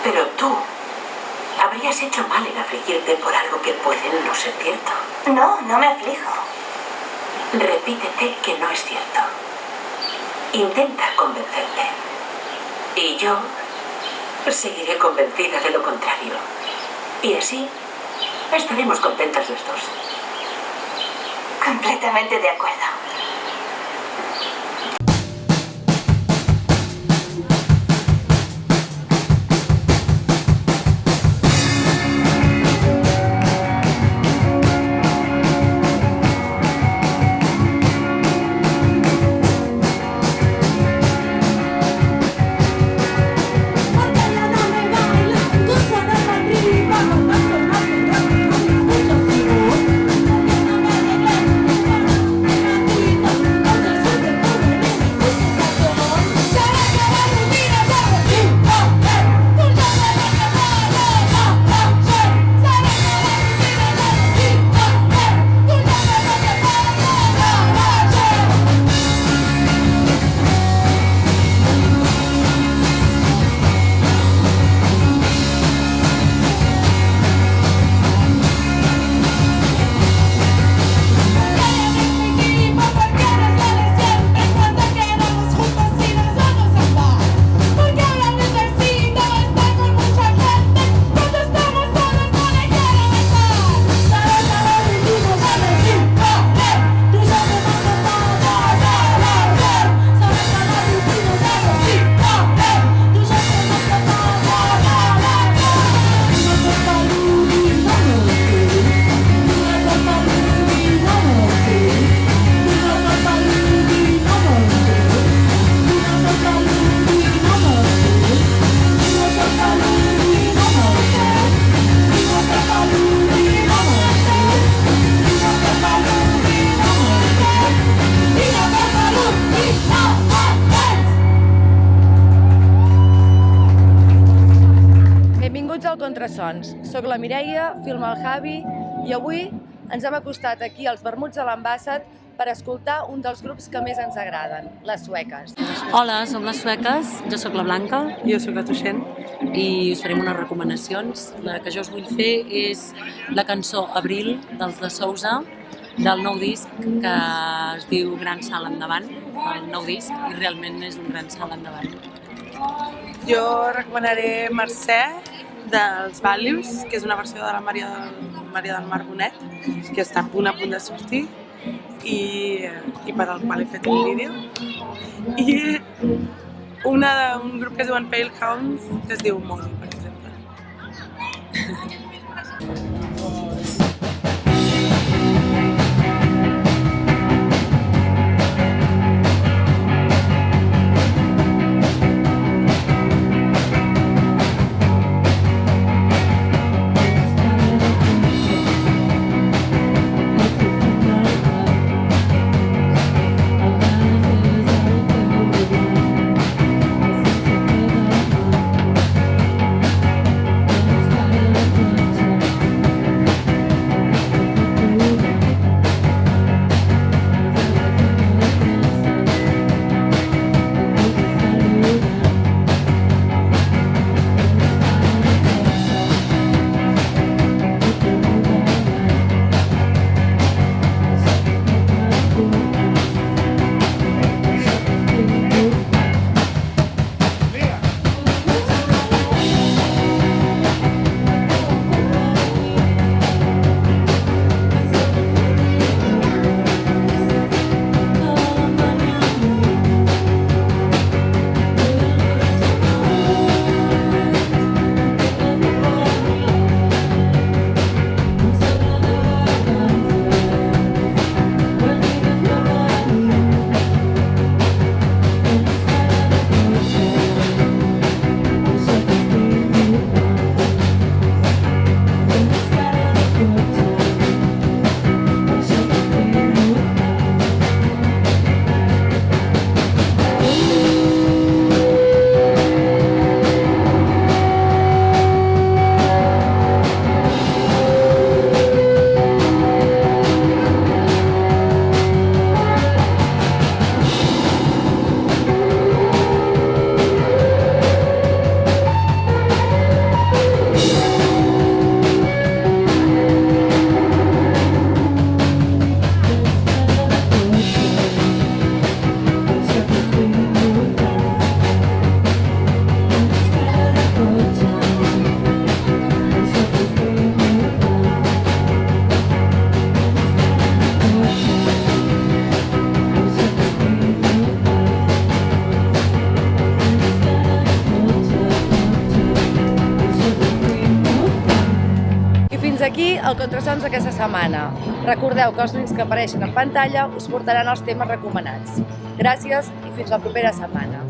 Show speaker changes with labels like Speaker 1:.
Speaker 1: Pero tú habrías hecho mal en afligirte por algo que puede no ser cierto.
Speaker 2: No, no me aflijo.
Speaker 1: Repítete que no es cierto. Intenta convencerte. Y yo seguiré convencida de lo contrario. Y así estaremos contentas los dos.
Speaker 2: Completamente de acuerdo.
Speaker 3: Benvinguts al Contrasons. Soc la Mireia, filma el Javi i avui ens hem acostat aquí als Vermuts de l'Ambassat per escoltar un dels grups que més ens agraden, les Sueques.
Speaker 4: Hola, som les Sueques, jo sóc la Blanca.
Speaker 5: Jo sóc la Tuixent.
Speaker 4: I us farem unes recomanacions. La que jo us vull fer és la cançó Abril dels de Sousa, del nou disc que es diu Gran Salt Endavant, el nou disc, i realment és un gran salt endavant.
Speaker 5: Jo recomanaré Mercè, dels Values, que és una versió de la Maria del Mar Bonet, que està a punt de sortir i per al qual he fet un vídeo. I un grup que es diuen Pale Hounds, que es diu Mono, per exemple.
Speaker 3: el Contrasons d'aquesta setmana. Recordeu que els links que apareixen en pantalla us portaran als temes recomanats. Gràcies i fins la propera setmana.